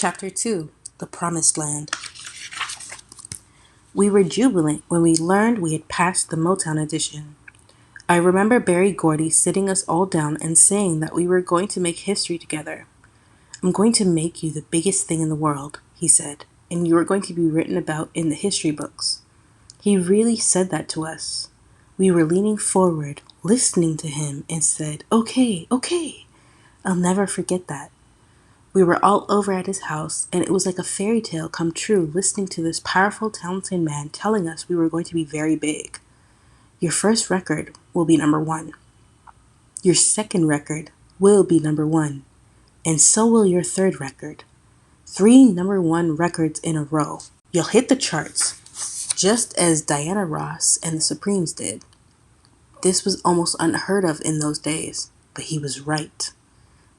Chapter 2, The Promised Land. We were jubilant when we learned we had passed the Motown edition. I remember Berry Gordy sitting us all down and saying that we were going to make history together. "I'm going to make you the biggest thing in the world," he said, "and you are going to be written about in the history books." He really said that to us. We were leaning forward, listening to him, and said, "Okay, okay." I'll never forget that. We were all over at his house, and it was like a fairy tale come true listening to this powerful, talented man telling us we were going to be very big. Your first record will be number 1. Your second record will be number 1. And so will your third record. 3 number 1 records in a row. You'll hit the charts, just as Diana Ross and the Supremes did. This was almost unheard of in those days, but he was right.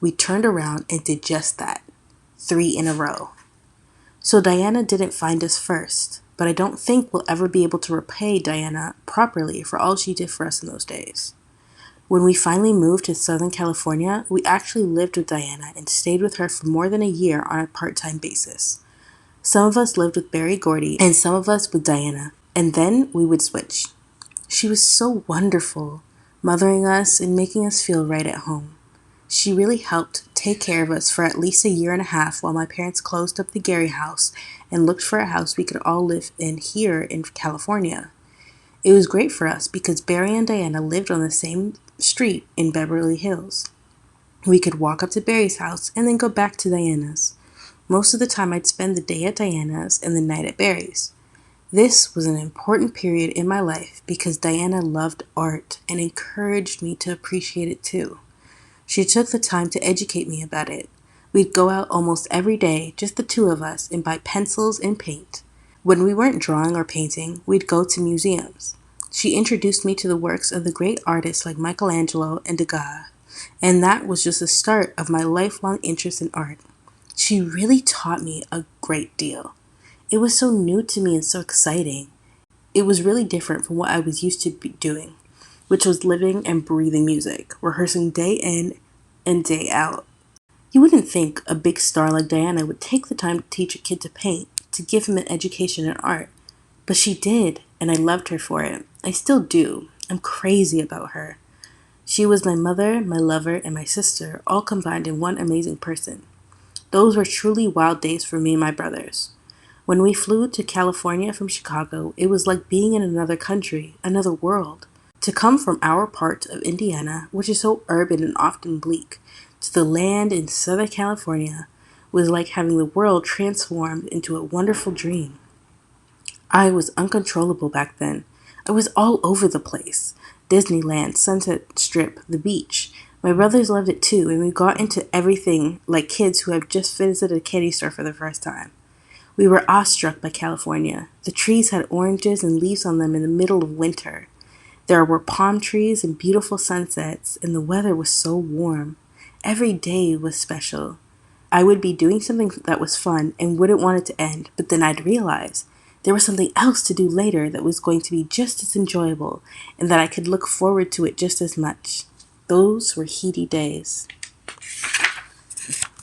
We turned around and did just that. 3 in a row. So Diana didn't find us first, but I don't think we'll ever be able to repay Diana properly for all she did for us in those days. When we finally moved to Southern California, we actually lived with Diana and stayed with her for more than a year on a part-time basis. Some of us lived with Berry Gordy and some of us with Diana, and then we would switch. She was so wonderful, mothering us and making us feel right at home. She really helped take care of us for at least a year and a half while my parents closed up the Gary house and looked for a house we could all live in here in California. It was great for us because Barry and Diana lived on the same street in Beverly Hills. We could walk up to Barry's house and then go back to Diana's. Most of the time I'd spend the day at Diana's and the night at Barry's. This was an important period in my life because Diana loved art and encouraged me to appreciate it too. She took the time to educate me about it. We'd go out almost every day, just the two of us, and buy pencils and paint. When we weren't drawing or painting, we'd go to museums. She introduced me to the works of the great artists like Michelangelo and Degas, and that was just the start of my lifelong interest in art. She really taught me a great deal. It was so new to me and so exciting. It was really different from what I was used to doing, which was living and breathing music, rehearsing day in and day out. You wouldn't think a big star like Diana would take the time to teach a kid to paint, to give him an education in art. But she did, and I loved her for it. I still do. I'm crazy about her. She was my mother, my lover, and my sister, all combined in one amazing person. Those were truly wild days for me and my brothers. When we flew to California from Chicago, it was like being in another country, another world. To come from our part of Indiana, which is so urban and often bleak, to the land in Southern California was like having the world transformed into a wonderful dream. I was uncontrollable back then. I was all over the place. Disneyland, Sunset Strip, the beach. My brothers loved it too, and we got into everything like kids who have just visited a candy store for the first time. We were awestruck by California. The trees had oranges and leaves on them in the middle of winter. There were palm trees and beautiful sunsets, and the weather was so warm. Every day was special. I would be doing something that was fun and wouldn't want it to end, but then I'd realize there was something else to do later that was going to be just as enjoyable and that I could look forward to it just as much. Those were heady days.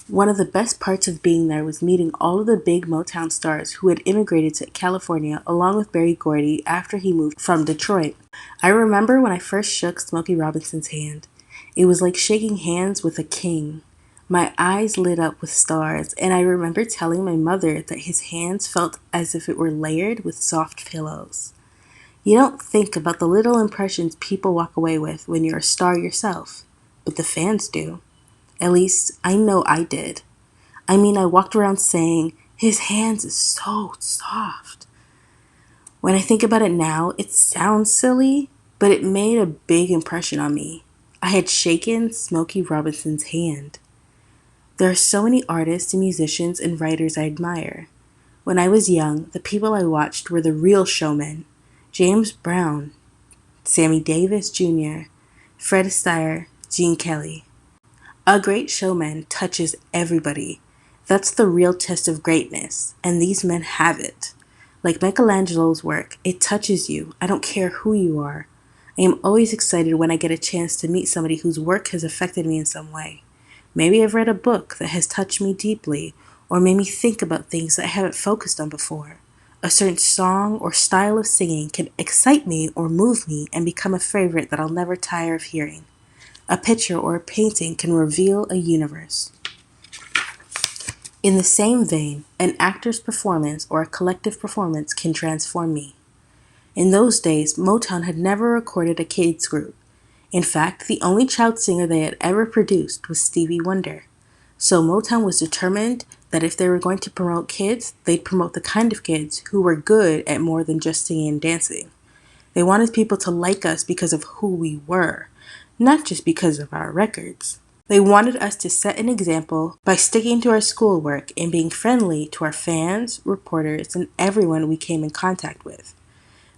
One of the best parts of being there was meeting all of the big Motown stars who had immigrated to California along with Berry Gordy after he moved from Detroit. I remember when I first shook Smokey Robinson's hand. It was like shaking hands with a king. My eyes lit up with stars, and I remember telling my mother that his hands felt as if it were layered with soft pillows. You don't think about the little impressions people walk away with when you're a star yourself, but the fans do. At least, I know I did. I mean, I walked around saying, "His hands is so soft." When I think about it now, it sounds silly, but it made a big impression on me. I had shaken Smokey Robinson's hand. There are so many artists and musicians and writers I admire. When I was young, the people I watched were the real showmen. James Brown, Sammy Davis Jr., Fred Astaire, Gene Kelly. A great showman touches everybody. That's the real test of greatness, and these men have it. Like Michelangelo's work, it touches you. I don't care who you are. I am always excited when I get a chance to meet somebody whose work has affected me in some way. Maybe I've read a book that has touched me deeply, or made me think about things that I haven't focused on before. A certain song or style of singing can excite me or move me and become a favorite that I'll never tire of hearing. A picture or a painting can reveal a universe. In the same vein, an actor's performance or a collective performance can transform me. In those days, Motown had never recorded a kids group. In fact, the only child singer they had ever produced was Stevie Wonder. So Motown was determined that if they were going to promote kids, they'd promote the kind of kids who were good at more than just singing and dancing. They wanted people to like us because of who we were, not just because of our records. They wanted us to set an example by sticking to our schoolwork and being friendly to our fans, reporters, and everyone we came in contact with.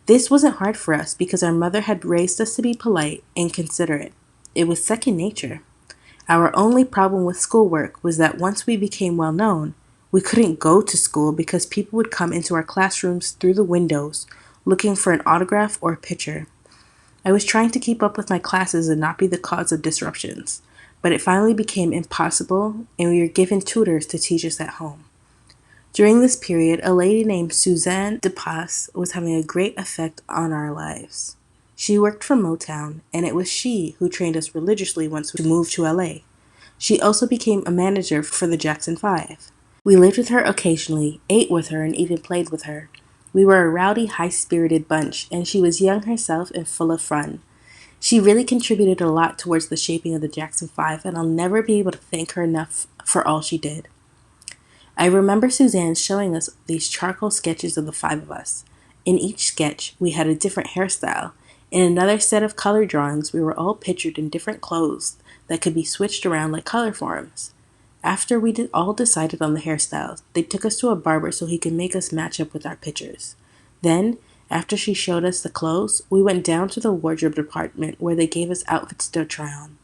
This wasn't hard for us because our mother had raised us to be polite and considerate. It was second nature. Our only problem with schoolwork was that once we became well known, we couldn't go to school because people would come into our classrooms through the windows looking for an autograph or a picture. I was trying to keep up with my classes and not be the cause of disruptions, but it finally became impossible and we were given tutors to teach us at home. During this period, a lady named Suzanne DePass was having a great effect on our lives. She worked for Motown, and it was she who trained us religiously once we moved to LA. She also became a manager for the Jackson 5. We lived with her occasionally, ate with her, and even played with her. We were a rowdy, high-spirited bunch, and she was young herself and full of fun. She really contributed a lot towards the shaping of the Jackson 5, and I'll never be able to thank her enough for all she did. I remember Suzanne showing us these charcoal sketches of the five of us. In each sketch, we had a different hairstyle. In another set of color drawings, we were all pictured in different clothes that could be switched around like color forms. After we all decided on the hairstyles, they took us to a barber so he could make us match up with our pictures. Then, after she showed us the clothes, we went down to the wardrobe department where they gave us outfits to try on.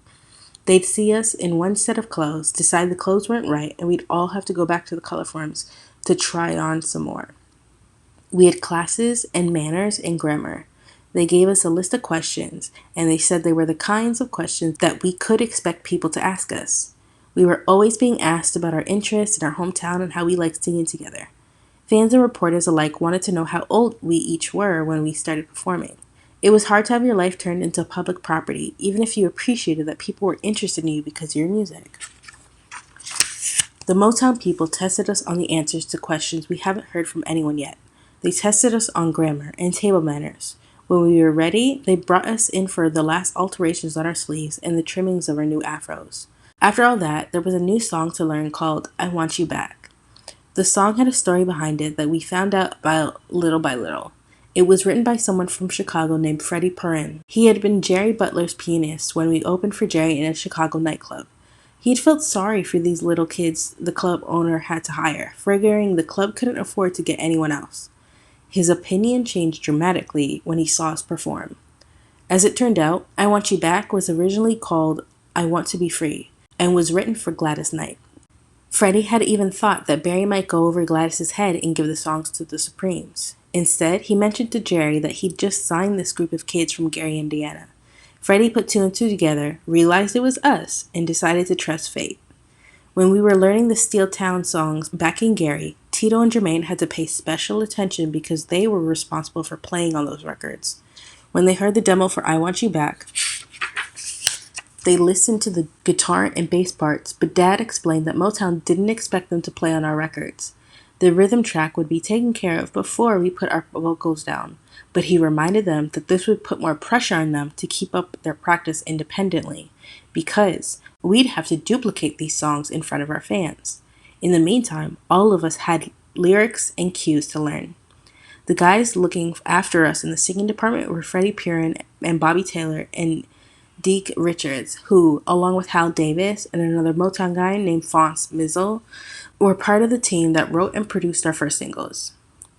They'd see us in one set of clothes, decide the clothes weren't right, and we'd all have to go back to the color forms to try on some more. We had classes and manners and grammar. They gave us a list of questions, and they said they were the kinds of questions that we could expect people to ask us. We were always being asked about our interests in our hometown and how we liked singing together. Fans and reporters alike wanted to know how old we each were when we started performing. It was hard to have your life turned into public property, even if you appreciated that people were interested in you because of your music. The Motown people tested us on the answers to questions we haven't heard from anyone yet. They tested us on grammar and table manners. When we were ready, they brought us in for the last alterations on our sleeves and the trimmings of our new afros. After all that, there was a new song to learn called I Want You Back. The song had a story behind it that we found out about little by little. It was written by someone from Chicago named Freddie Perrin. He had been Jerry Butler's pianist when we opened for Jerry in a Chicago nightclub. He had felt sorry for these little kids the club owner had to hire, figuring the club couldn't afford to get anyone else. His opinion changed dramatically when he saw us perform. As it turned out, I Want You Back was originally called I Want to Be Free and was written for Gladys Knight. Freddie had even thought that Barry might go over Gladys's head and give the songs to the Supremes. Instead, he mentioned to Jerry that he'd just signed this group of kids from Gary, Indiana. Freddie put two and two together, realized it was us, and decided to trust fate. When we were learning the Steel Town songs back in Gary, Tito and Jermaine had to pay special attention because they were responsible for playing on those records. When they heard the demo for I Want You Back, they listened to the guitar and bass parts, but Dad explained that Motown didn't expect them to play on our records. The rhythm track would be taken care of before we put our vocals down, but he reminded them that this would put more pressure on them to keep up their practice independently, because we'd have to duplicate these songs in front of our fans. In the meantime, all of us had lyrics and cues to learn. The guys looking after us in the singing department were Freddie Perrin and Bobby Taylor and Deke Richards, who, along with Hal Davis and another Motown guy named Fonce Mizzle, were part of the team that wrote and produced our first singles.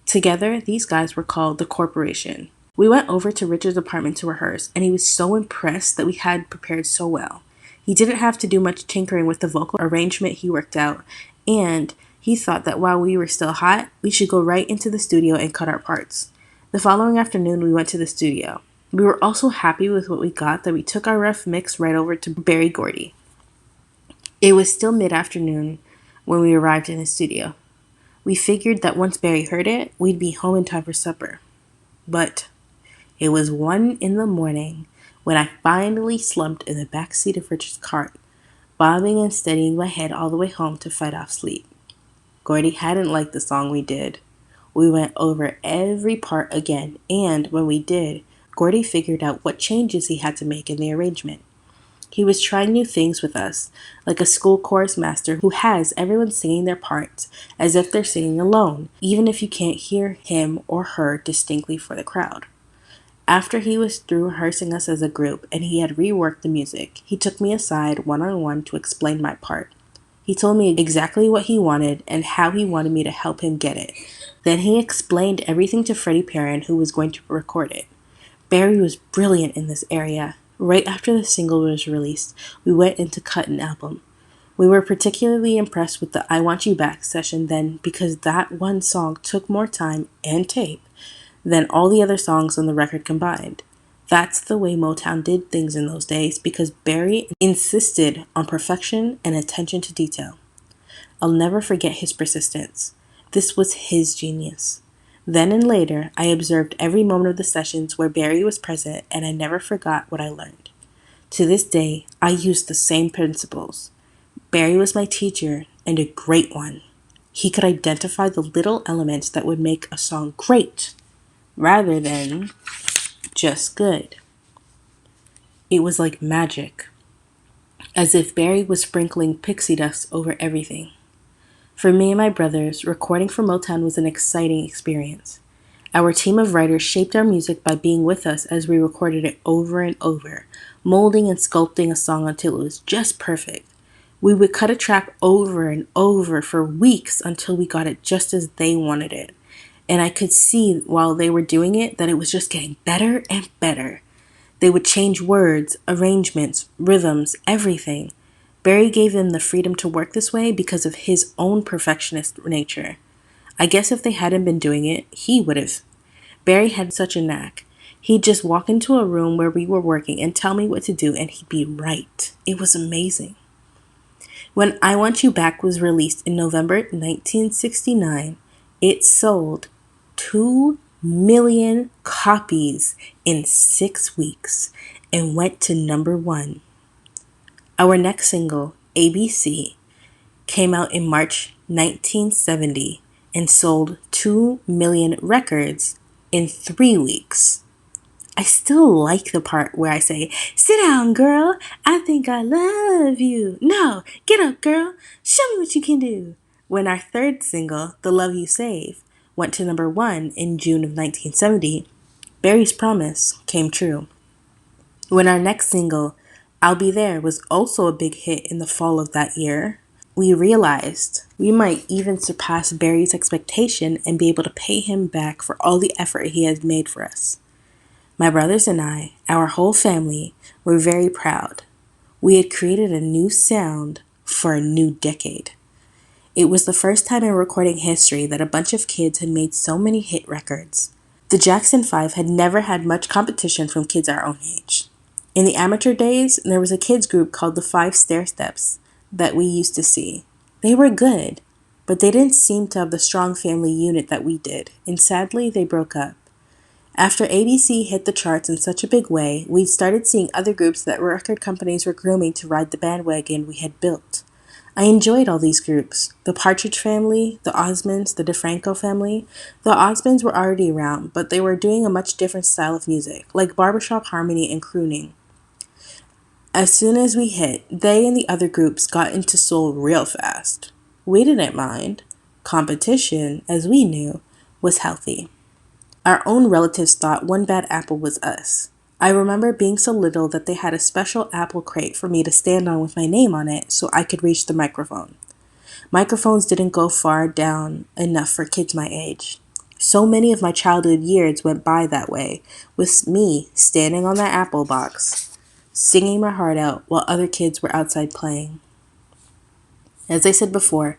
Together, these guys were called The Corporation. We went over to Richard's apartment to rehearse, and he was so impressed that we had prepared so well. He didn't have to do much tinkering with the vocal arrangement he worked out, and he thought that while we were still hot, we should go right into the studio and cut our parts. The following afternoon, we went to the studio. We were also happy with what we got that we took our rough mix right over to Barry Gordy. It was still mid-afternoon when we arrived in his studio. We figured that once Barry heard it, we'd be home in time for supper. But it was 1 in the morning when I finally slumped in the back seat of Richard's cart, bobbing and steadying my head all the way home to fight off sleep. Gordy hadn't liked the song we did. We went over every part again, and when we did, Gordy figured out what changes he had to make in the arrangement. He was trying new things with us, like a school chorus master who has everyone singing their parts as if they're singing alone, even if you can't hear him or her distinctly for the crowd. After he was through rehearsing us as a group and he had reworked the music, he took me aside one-on-one to explain my part. He told me exactly what he wanted and how he wanted me to help him get it. Then he explained everything to Freddie Perrin, who was going to record it. Barry was brilliant in this area. Right after the single was released, we went in to cut an album. We were particularly impressed with the I Want You Back session then because that one song took more time and tape than all the other songs on the record combined. That's the way Motown did things in those days because Barry insisted on perfection and attention to detail. I'll never forget his persistence. This was his genius. Then and later, I observed every moment of the sessions where Barry was present and I never forgot what I learned. To this day, I use the same principles. Barry was my teacher and a great one. He could identify the little elements that would make a song great rather than just good. It was like magic, as if Barry was sprinkling pixie dust over everything. For me and my brothers, recording for Motown was an exciting experience. Our team of writers shaped our music by being with us as we recorded it over and over, molding and sculpting a song until it was just perfect. We would cut a track over and over for weeks until we got it just as they wanted it. And I could see while they were doing it that it was just getting better and better. They would change words, arrangements, rhythms, everything. Barry gave them the freedom to work this way because of his own perfectionist nature. I guess if they hadn't been doing it, he would have. Barry had such a knack. He'd just walk into a room where we were working and tell me what to do, and he'd be right. It was amazing. When I Want You Back was released in November 1969, it sold 2 million copies in 6 weeks and went to number 1. Our next single, ABC, came out in March 1970 and sold 2 million records in 3 weeks. I still like the part where I say, "Sit down, girl, I think I love you. No, get up, girl, show me what you can do." When our third single, The Love You Save, went to number 1 in June of 1970, Barry's promise came true. When our next single, I'll Be There, was also a big hit in the fall of that year, we realized we might even surpass Barry's expectation and be able to pay him back for all the effort he has made for us. My brothers and I, our whole family, were very proud. We had created a new sound for a new decade. It was the first time in recording history that a bunch of kids had made so many hit records. The Jackson 5 had never had much competition from kids our own age. In the amateur days, there was a kids group called the 5 Stair Steps that we used to see. They were good, but they didn't seem to have the strong family unit that we did, and sadly they broke up. After ABC hit the charts in such a big way, we started seeing other groups that record companies were grooming to ride the bandwagon we had built. I enjoyed all these groups. The Partridge Family, the Osmonds, the DeFranco family. The Osmonds were already around, but they were doing a much different style of music, like barbershop harmony and crooning. As soon as we hit, they and the other groups got into soul real fast. We didn't mind. Competition, as we knew, was healthy. Our own relatives thought one bad apple was us. I remember being so little that they had a special apple crate for me to stand on with my name on it so I could reach the microphone. Microphones didn't go far down enough for kids my age. So many of my childhood years went by that way, with me standing on that apple box, singing my heart out while other kids were outside playing. As I said before,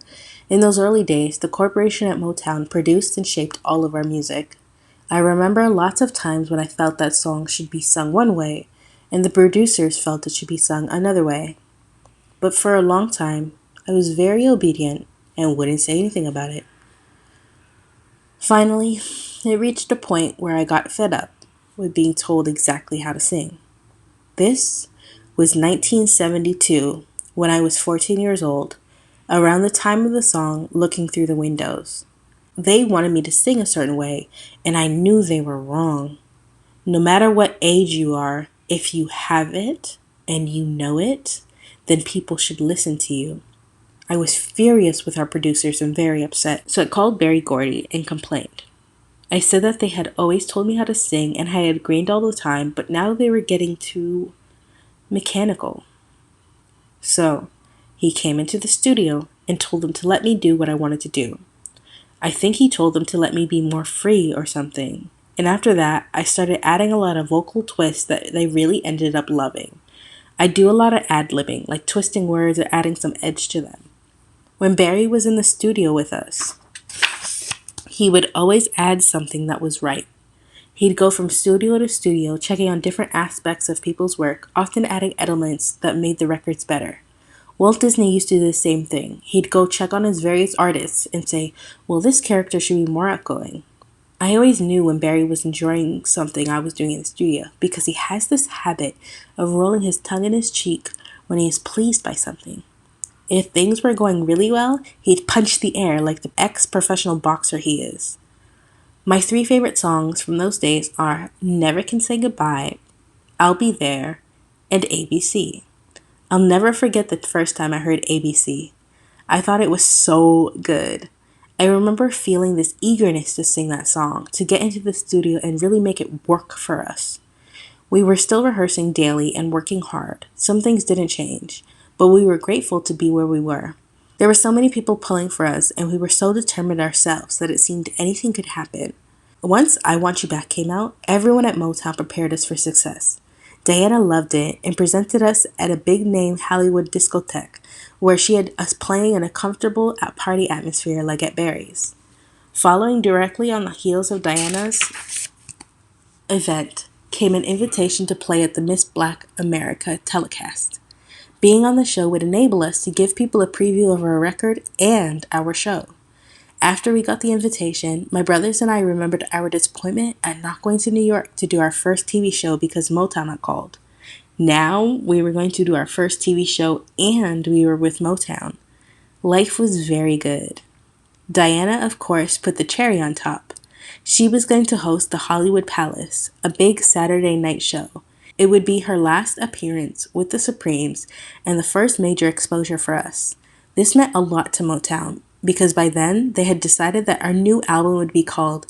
in those early days, the corporation at Motown produced and shaped all of our music. I remember lots of times when I felt that songs should be sung one way, and the producers felt it should be sung another way. But for a long time, I was very obedient and wouldn't say anything about it. Finally, it reached a point where I got fed up with being told exactly how to sing. This was 1972, when I was 14 years old, around the time of the song Looking Through the Windows. They wanted me to sing a certain way, and I knew they were wrong. No matter what age you are, if you have it and you know it, then people should listen to you. I was furious with our producers and very upset, so I called Berry Gordy and complained. I said that they had always told me how to sing and I had agreed all the time, but now they were getting too mechanical. So he came into the studio and told them to let me do what I wanted to do. I think he told them to let me be more free or something. And after that, I started adding a lot of vocal twists that they really ended up loving. I do a lot of ad-libbing, like twisting words or adding some edge to them. When Barry was in the studio with us, he would always add something that was right. He'd go from studio to studio, checking on different aspects of people's work, often adding elements that made the records better. Walt Disney used to do the same thing. He'd go check on his various artists and say, well, this character should be more outgoing. I always knew when Barry was enjoying something I was doing in the studio because he has this habit of rolling his tongue in his cheek when he is pleased by something. If things were going really well, he'd punch the air like the ex-professional boxer he is. My 3 favorite songs from those days are Never Can Say Goodbye, I'll Be There, and ABC. I'll never forget the first time I heard ABC. I thought it was so good. I remember feeling this eagerness to sing that song, to get into the studio and really make it work for us. We were still rehearsing daily and working hard. Some things didn't change, but we were grateful to be where we were. There were so many people pulling for us, and we were so determined ourselves that it seemed anything could happen. Once I Want You Back came out, everyone at Motown prepared us for success. Diana loved it and presented us at a big-name Hollywood discotheque, where she had us playing in a comfortable party atmosphere like at Barry's. Following directly on the heels of Diana's event came an invitation to play at the Miss Black America telecast. Being on the show would enable us to give people a preview of our record and our show. After we got the invitation, my brothers and I remembered our disappointment at not going to New York to do our first TV show because Motown had called. Now we were going to do our first TV show and we were with Motown. Life was very good. Diana, of course, put the cherry on top. She was going to host the Hollywood Palace, a big Saturday night show. It would be her last appearance with the Supremes and the first major exposure for us. This meant a lot to Motown because by then they had decided that our new album would be called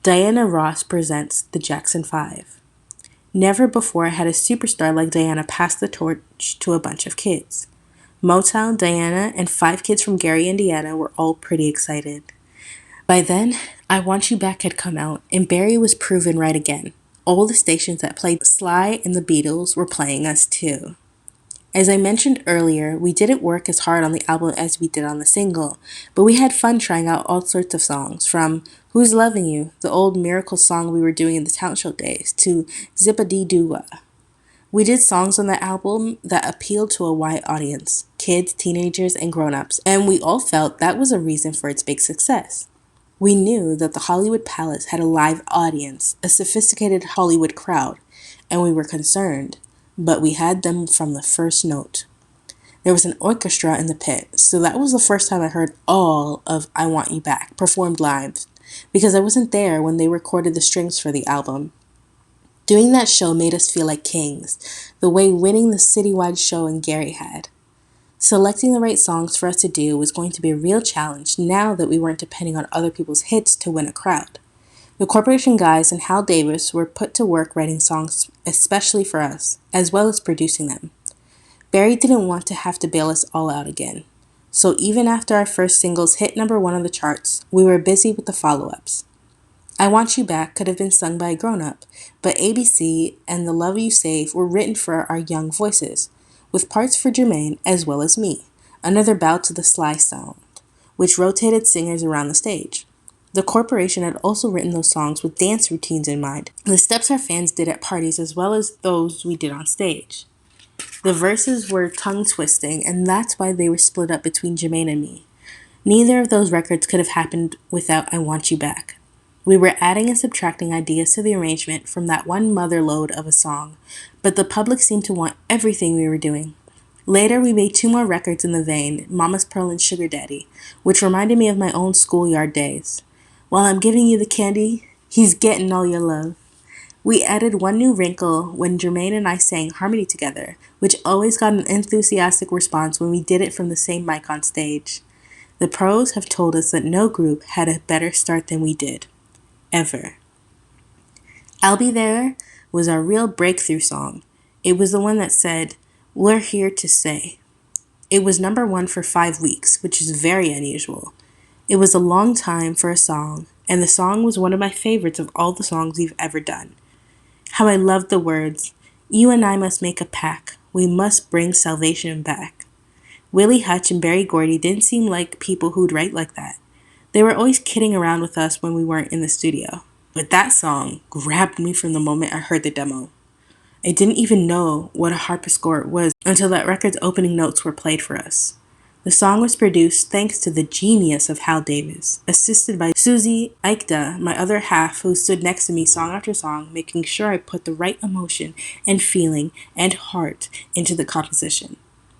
Diana Ross Presents the Jackson 5. Never before had a superstar like Diana pass the torch to a bunch of kids. Motown, Diana, and 5 kids from Gary, Indiana were all pretty excited. By then, I Want You Back had come out, and Barry was proven right again. All the stations that played Sly and the Beatles were playing us too. As I mentioned earlier, we didn't work as hard on the album as we did on the single, but we had fun trying out all sorts of songs, from Who's Loving You, the old Miracle song we were doing in the talent show days, to Zip-a-dee-doo-wah. We did songs on the album that appealed to a wide audience, kids, teenagers, and grown-ups, and we all felt that was a reason for its big success. We knew that the Hollywood Palace had a live audience, a sophisticated Hollywood crowd, and we were concerned, but we had them from the first note. There was an orchestra in the pit, so that was the first time I heard all of I Want You Back performed live, because I wasn't there when they recorded the strings for the album. Doing that show made us feel like kings, the way winning the citywide show in Gary had. Selecting the right songs for us to do was going to be a real challenge now that we weren't depending on other people's hits to win a crowd. The Corporation guys and Hal Davis were put to work writing songs especially for us, as well as producing them. Barry didn't want to have to bail us all out again. So even after our first singles hit #1 on the charts, we were busy with the follow-ups. I Want You Back could have been sung by a grown-up, but ABC and The Love You Save were written for our young voices, with parts for Jermaine as well as me, another bow to the Sly sound, which rotated singers around the stage. The Corporation had also written those songs with dance routines in mind, the steps our fans did at parties as well as those we did on stage. The verses were tongue-twisting, and that's why they were split up between Jermaine and me. Neither of those records could have happened without I Want You Back. We were adding and subtracting ideas to the arrangement from that one mother lode of a song, but the public seemed to want everything we were doing. Later, we made two more records in the vein, Mama's Pearl and Sugar Daddy, which reminded me of my own schoolyard days. While I'm giving you the candy, he's getting all your love. We added one new wrinkle when Jermaine and I sang harmony together, which always got an enthusiastic response when we did it from the same mic on stage. The pros have told us that no group had a better start than we did. Ever. I'll Be There was our real breakthrough song. It was the one that said, "We're here to stay." It was number one for 5 weeks, which is very unusual. It was a long time for a song, and the song was one of my favorites of all the songs we've ever done. How I loved the words, "You and I must make a pact. We must bring salvation back." Willie Hutch and Berry Gordy didn't seem like people who'd write like that. They were always kidding around with us when we weren't in the studio. But that song grabbed me from the moment I heard the demo. I didn't even know what a harpsichord was until that record's opening notes were played for us. The song was produced thanks to the genius of Hal Davis, assisted by Susie Aikda, my other half, who stood next to me song after song, making sure I put the right emotion and feeling and heart into the composition.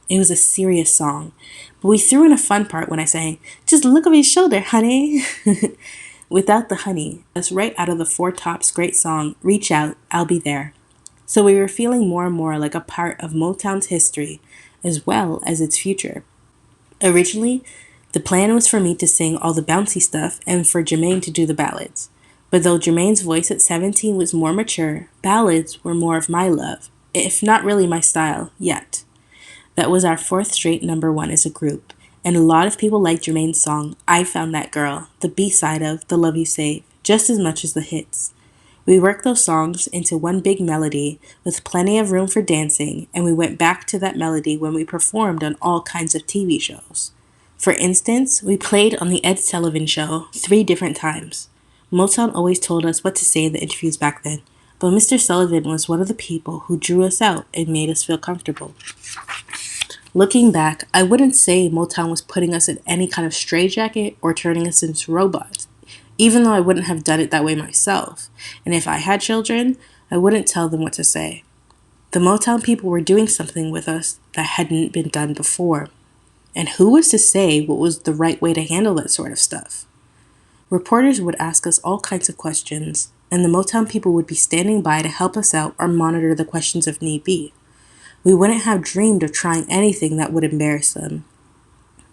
It was a serious song, but we threw in a fun part when I sang, "Just look over your shoulder, honey." Without the honey, that's right out of the Four Tops' great song, "Reach Out, I'll Be There." So we were feeling more and more like a part of Motown's history, as well as its future. Originally, the plan was for me to sing all the bouncy stuff and for Jermaine to do the ballads. But though Jermaine's voice at 17 was more mature, ballads were more of my love, if not really my style, yet. That was our fourth straight number one as a group, and a lot of people liked Jermaine's song, "I Found That Girl," the B-side of "The Love You Save," just as much as the hits. We worked those songs into one big melody with plenty of room for dancing, and we went back to that melody when we performed on all kinds of TV shows. For instance, we played on the Ed Sullivan Show 3 different times. Motown always told us what to say in the interviews back then, but Mr. Sullivan was one of the people who drew us out and made us feel comfortable. Looking back, I wouldn't say Motown was putting us in any kind of straitjacket or turning us into robots, even though I wouldn't have done it that way myself. And if I had children, I wouldn't tell them what to say. The Motown people were doing something with us that hadn't been done before. And who was to say what was the right way to handle that sort of stuff? Reporters would ask us all kinds of questions, and the Motown people would be standing by to help us out or monitor the questions if need be. We wouldn't have dreamed of trying anything that would embarrass them.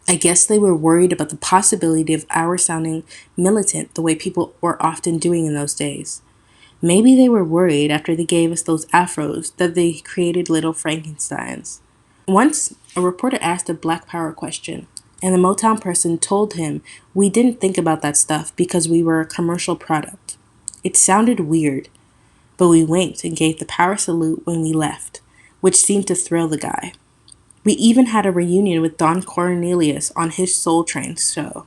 I guess they were worried about the possibility of our sounding militant the way people were often doing in those days. Maybe they were worried after they gave us those afros that they created little Frankensteins. Once, a reporter asked a Black Power question, and the Motown person told him we didn't think about that stuff because we were a commercial product. It sounded weird, but we winked and gave the power salute when we left, which seemed to thrill the guy. We even had a reunion with Don Cornelius on his Soul Train show.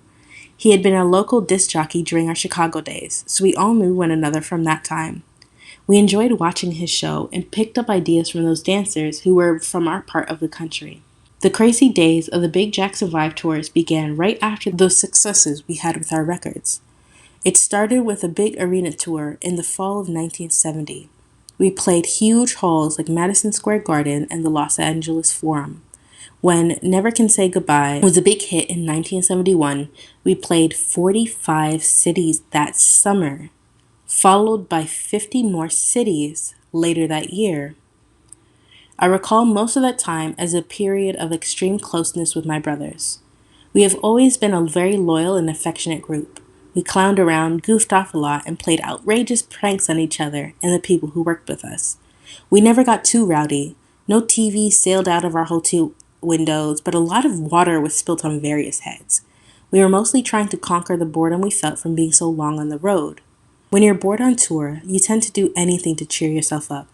He had been a local disc jockey during our Chicago days, so we all knew one another from that time. We enjoyed watching his show and picked up ideas from those dancers who were from our part of the country. The crazy days of the Big Jack Survive tours began right after those successes we had with our records. It started with a big arena tour in the fall of 1970. We played huge halls like Madison Square Garden and the Los Angeles Forum. When Never Can Say Goodbye was a big hit in 1971, we played 45 cities that summer, followed by 50 more cities later that year. I recall most of that time as a period of extreme closeness with my brothers. We have always been a very loyal and affectionate group. We clowned around, goofed off a lot, and played outrageous pranks on each other and the people who worked with us. We never got too rowdy. No TV sailed out of our hotel windows, but a lot of water was spilt on various heads. We were mostly trying to conquer the boredom we felt from being so long on the road. When you're bored on tour, you tend to do anything to cheer yourself up.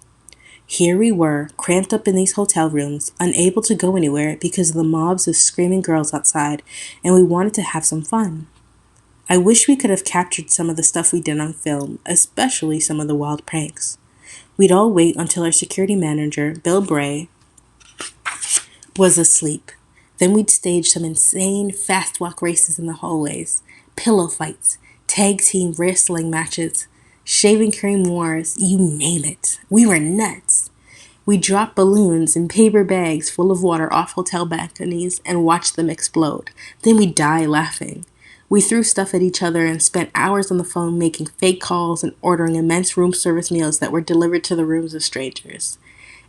Here we were, cramped up in these hotel rooms, unable to go anywhere because of the mobs of screaming girls outside, and we wanted to have some fun. I wish we could have captured some of the stuff we did on film, especially some of the wild pranks. We'd all wait until our security manager, Bill Bray, was asleep. Then we'd stage some insane fast walk races in the hallways, pillow fights, tag team wrestling matches, shaving cream wars, you name it. We were nuts. We dropped balloons in paper bags full of water off hotel balconies and watched them explode. Then we'd die laughing. We threw stuff at each other and spent hours on the phone making fake calls and ordering immense room service meals that were delivered to the rooms of strangers.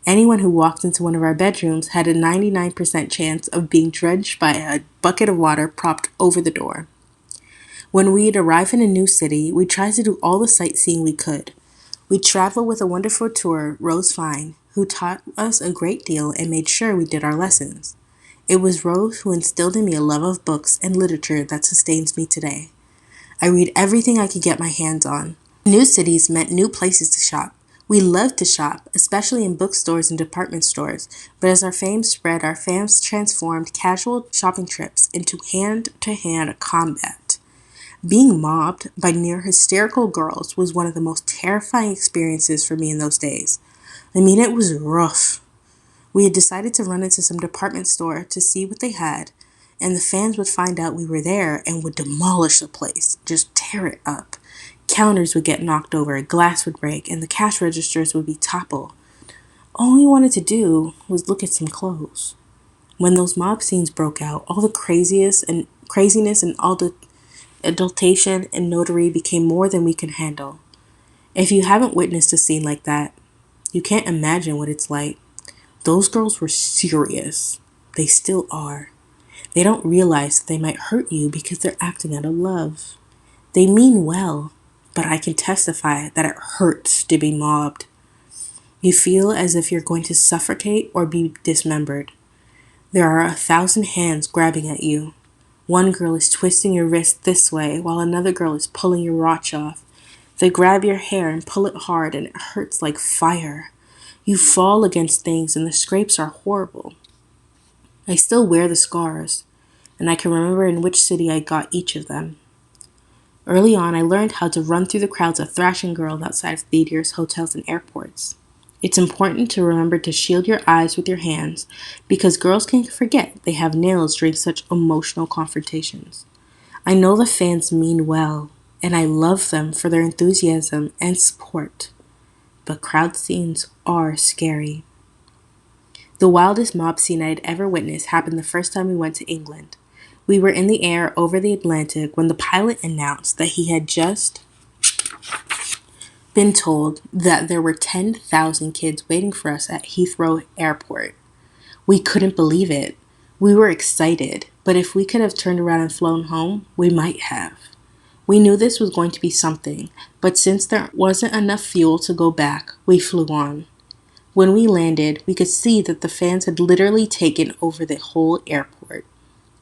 Anyone who walked into one of our bedrooms had a 99% chance of being drenched by a bucket of water propped over the door. When we'd arrive in a new city, we tried to do all the sightseeing we could. We traveled with a wonderful tour, Rose Fine, who taught us a great deal and made sure we did our lessons. It was Rose who instilled in me a love of books and literature that sustains me today. I read everything I could get my hands on. New cities meant new places to shop. We loved to shop, especially in bookstores and department stores, but as our fame spread, our fans transformed casual shopping trips into hand-to-hand combat. Being mobbed by near hysterical girls was one of the most terrifying experiences for me in those days. I mean, it was rough. We had decided to run into some department store to see what they had, and the fans would find out we were there and would demolish the place, just tear it up. Counters would get knocked over, glass would break, and the cash registers would be toppled. All we wanted to do was look at some clothes. When those mob scenes broke out, all the craziness and all the adulation and notary became more than we could handle. If you haven't witnessed a scene like that, you can't imagine what it's like. Those girls were serious. They still are. They don't realize that they might hurt you because they're acting out of love. They mean well, but I can testify that it hurts to be mobbed. You feel as if you're going to suffocate or be dismembered. There are 1,000 hands grabbing at you. One girl is twisting your wrist this way while another girl is pulling your watch off. They grab your hair and pull it hard and it hurts like fire. You fall against things and the scrapes are horrible. I still wear the scars, and I can remember in which city I got each of them. Early on, I learned how to run through the crowds of thrashing girls outside of theaters, hotels, and airports. It's important to remember to shield your eyes with your hands because girls can forget they have nails during such emotional confrontations. I know the fans mean well, and I love them for their enthusiasm and support. But crowd scenes are scary. The wildest mob scene I had ever witnessed happened the first time we went to England. We were in the air over the Atlantic when the pilot announced that he had just been told that there were 10,000 kids waiting for us at Heathrow Airport. We couldn't believe it. We were excited, but if we could have turned around and flown home, we might have. We knew this was going to be something, but since there wasn't enough fuel to go back, we flew on. When we landed, we could see that the fans had literally taken over the whole airport.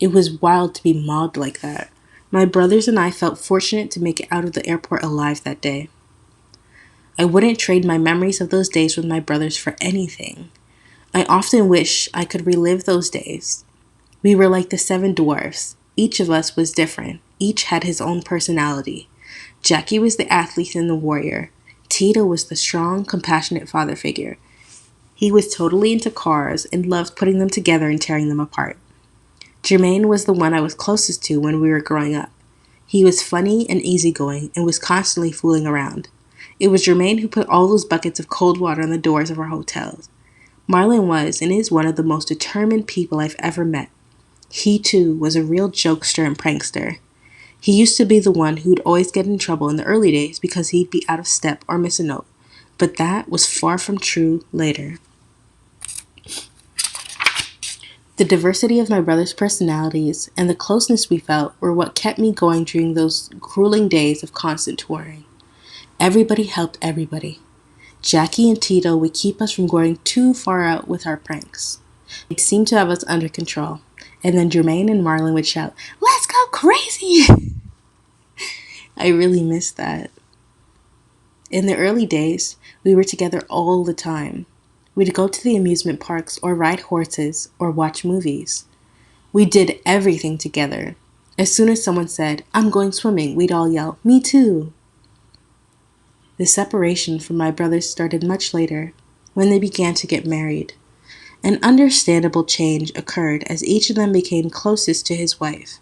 It was wild to be mobbed like that. My brothers and I felt fortunate to make it out of the airport alive that day. I wouldn't trade my memories of those days with my brothers for anything. I often wish I could relive those days. We were like the 7 dwarfs. Each of us was different. Each had his own personality. Jackie was the athlete and the warrior. Tito was the strong, compassionate father figure. He was totally into cars and loved putting them together and tearing them apart. Jermaine was the one I was closest to when we were growing up. He was funny and easygoing and was constantly fooling around. It was Jermaine who put all those buckets of cold water on the doors of our hotels. Marlon was and is one of the most determined people I've ever met. He, too, was a real jokester and prankster. He used to be the one who'd always get in trouble in the early days because he'd be out of step or miss a note. But that was far from true later. The diversity of my brother's personalities and the closeness we felt were what kept me going during those grueling days of constant touring. Everybody helped everybody. Jackie and Tito would keep us from going too far out with our pranks. They seemed to have us under control. And then Jermaine and Marlon would shout, "Let's go crazy!" I really missed that. In the early days, we were together all the time. We'd go to the amusement parks or ride horses or watch movies. We did everything together. As soon as someone said, "I'm going swimming," we'd all yell, "Me too." The separation from my brothers started much later, when they began to get married. An understandable change occurred as each of them became closest to his wife,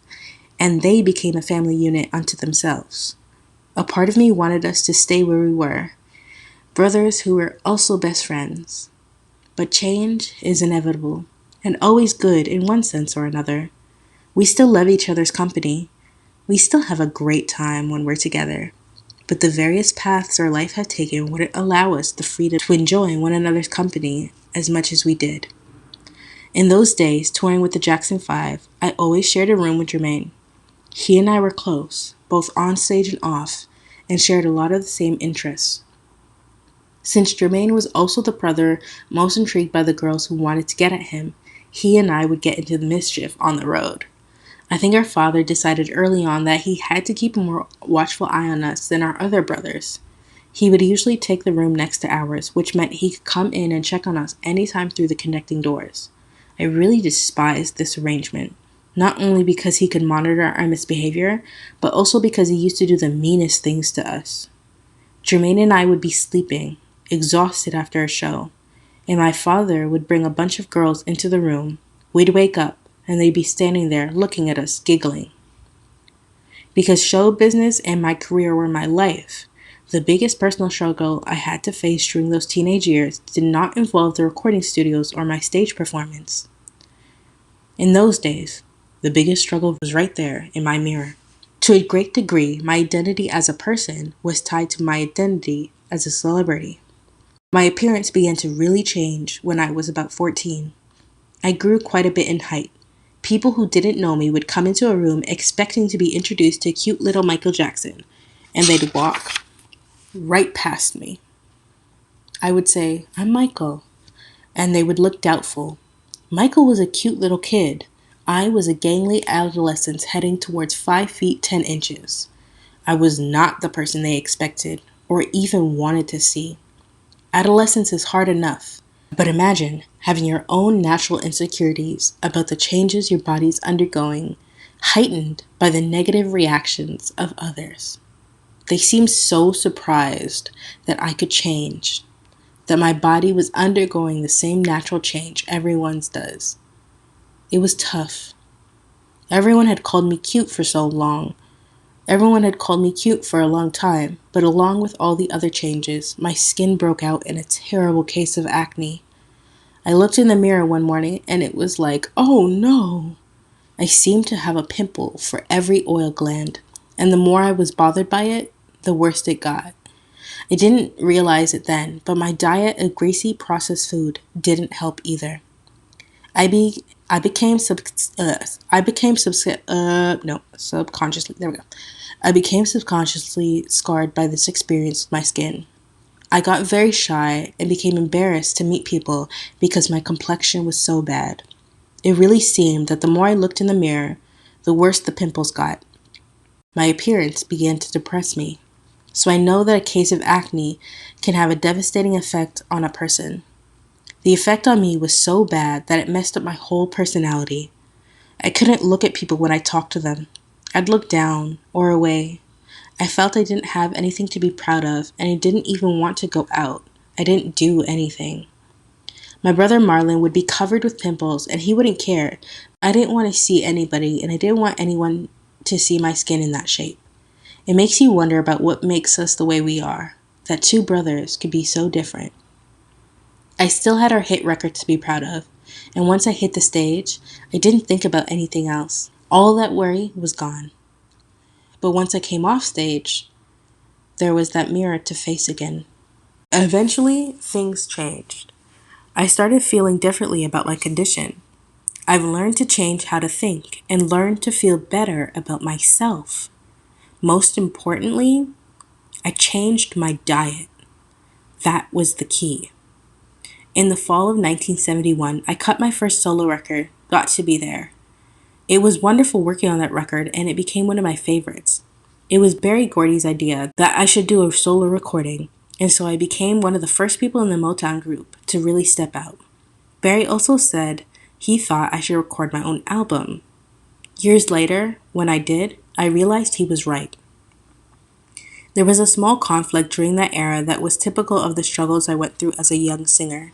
and they became a family unit unto themselves. A part of me wanted us to stay where we were, brothers who were also best friends. But change is inevitable, and always good in one sense or another. We still love each other's company. We still have a great time when we're together. But the various paths our life had taken wouldn't allow us the freedom to enjoy one another's company as much as we did. In those days, touring with the Jackson 5, I always shared a room with Jermaine. He and I were close, both on stage and off, and shared a lot of the same interests. Since Jermaine was also the brother most intrigued by the girls who wanted to get at him, he and I would get into the mischief on the road. I think our father decided early on that he had to keep a more watchful eye on us than our other brothers. He would usually take the room next to ours, which meant he could come in and check on us anytime through the connecting doors. I really despised this arrangement, not only because he could monitor our misbehavior, but also because he used to do the meanest things to us. Jermaine and I would be sleeping, exhausted after a show, and my father would bring a bunch of girls into the room. We'd wake up, and they'd be standing there looking at us, giggling. Because show business and my career were my life, the biggest personal struggle I had to face during those teenage years did not involve the recording studios or my stage performance. In those days, the biggest struggle was right there in my mirror. To a great degree, my identity as a person was tied to my identity as a celebrity. My appearance began to really change when I was about 14. I grew quite a bit in height. People who didn't know me would come into a room expecting to be introduced to cute little Michael Jackson, and they'd walk right past me. I would say, "I'm Michael," and they would look doubtful. Michael was a cute little kid. I was a gangly adolescent heading towards 5 feet 10 inches. I was not the person they expected or even wanted to see. Adolescence is hard enough, but imagine having your own natural insecurities about the changes your body's undergoing, heightened by the negative reactions of others. They seemed so surprised that I could change, that my body was undergoing the same natural change everyone's does. It was tough. Everyone had called me cute for so long. Everyone had called me cute for a long time, but along with all the other changes, my skin broke out in a terrible case of acne. I looked in the mirror one morning and it was like, oh no! I seemed to have a pimple for every oil gland, and the more I was bothered by it, the worse it got. I didn't realize it then, but my diet of greasy processed food didn't help either. I became subconsciously, there we go. I became subconsciously scarred by this experience with my skin. I got very shy and became embarrassed to meet people because my complexion was so bad. It really seemed that the more I looked in the mirror, the worse the pimples got. My appearance began to depress me. So I know that a case of acne can have a devastating effect on a person. The effect on me was so bad that it messed up my whole personality. I couldn't look at people when I talked to them. I'd look down or away. I felt I didn't have anything to be proud of, and I didn't even want to go out. I didn't do anything. My brother Marlon would be covered with pimples, and he wouldn't care. I didn't want to see anybody, and I didn't want anyone to see my skin in that shape. It makes you wonder about what makes us the way we are, that two brothers could be so different. I still had our hit record to be proud of, and once I hit the stage, I didn't think about anything else. All that worry was gone. But once I came off stage, there was that mirror to face again. Eventually, things changed. I started feeling differently about my condition. I've learned to change how to think and learned to feel better about myself. Most importantly, I changed my diet. That was the key. In the fall of 1971, I cut my first solo record, Got to Be There. It was wonderful working on that record, and it became one of my favorites. It was Berry Gordy's idea that I should do a solo recording, and so I became one of the first people in the Motown group to really step out. Berry also said he thought I should record my own album. Years later, when I did, I realized he was right. There was a small conflict during that era that was typical of the struggles I went through as a young singer.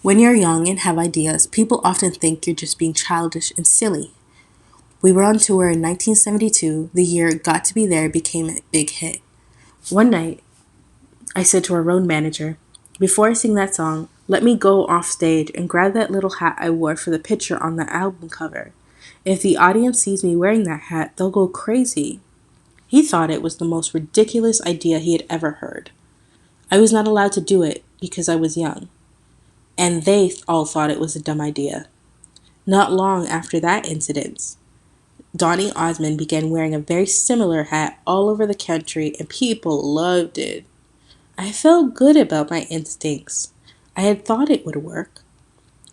When you're young and have ideas, people often think you're just being childish and silly. We were on tour in 1972, the year Got to Be There became a big hit. One night, I said to our road manager, "Before I sing that song, let me go off stage and grab that little hat I wore for the picture on the album cover. If the audience sees me wearing that hat, they'll go crazy." He thought it was the most ridiculous idea he had ever heard. I was not allowed to do it because I was young, and they all thought it was a dumb idea. Not long after that incident, Donny Osmond began wearing a very similar hat all over the country, and people loved it. I felt good about my instincts. I had thought it would work.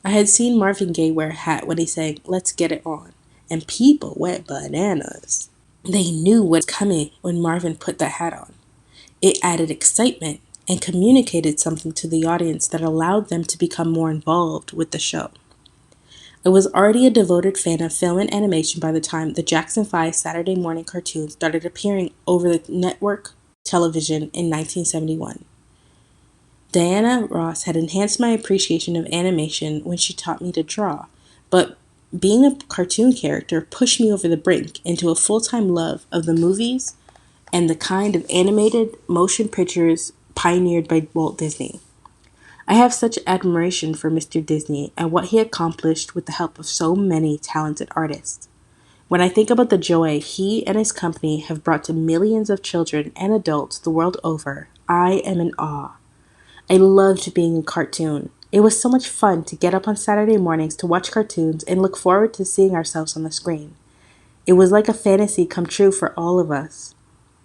I had seen Marvin Gaye wear a hat when he sang "Let's Get It On," and people went bananas. They knew what's coming when Marvin put that hat on. It added excitement and communicated something to the audience that allowed them to become more involved with the show. I was already a devoted fan of film and animation by the time the Jackson 5 Saturday morning cartoons started appearing over the network television in 1971. Diana Ross had enhanced my appreciation of animation when she taught me to draw, but being a cartoon character pushed me over the brink into a full-time love of the movies and the kind of animated motion pictures pioneered by Walt Disney. I have such admiration for Mr. Disney and what he accomplished with the help of so many talented artists. When I think about the joy he and his company have brought to millions of children and adults the world over, I am in awe. I loved being a cartoon. It was so much fun to get up on Saturday mornings to watch cartoons and look forward to seeing ourselves on the screen. It was like a fantasy come true for all of us.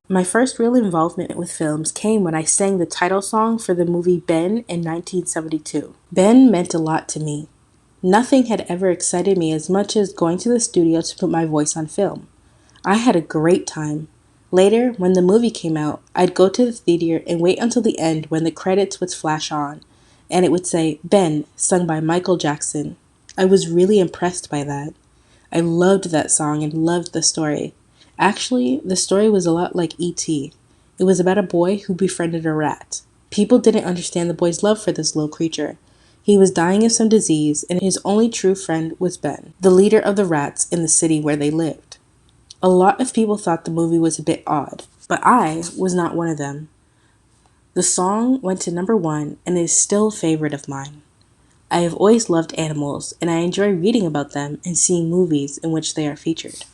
My first real involvement with films came when I sang the title song for the movie Ben in 1972. Ben meant a lot to me. Nothing had ever excited me as much as going to the studio to put my voice on film. I had a great time. Later, when the movie came out, I'd go to the theater and wait until the end when the credits would flash on, and it would say, "Ben," sung by Michael Jackson. I was really impressed by that. I loved that song and loved the story. Actually, the story was a lot like E.T. It was about a boy who befriended a rat. People didn't understand the boy's love for this little creature. He was dying of some disease, and his only true friend was Ben, the leader of the rats in the city where they lived. A lot of people thought the movie was a bit odd, but I was not one of them. The song went to #1 and is still a favorite of mine. I have always loved animals, and I enjoy reading about them and seeing movies in which they are featured.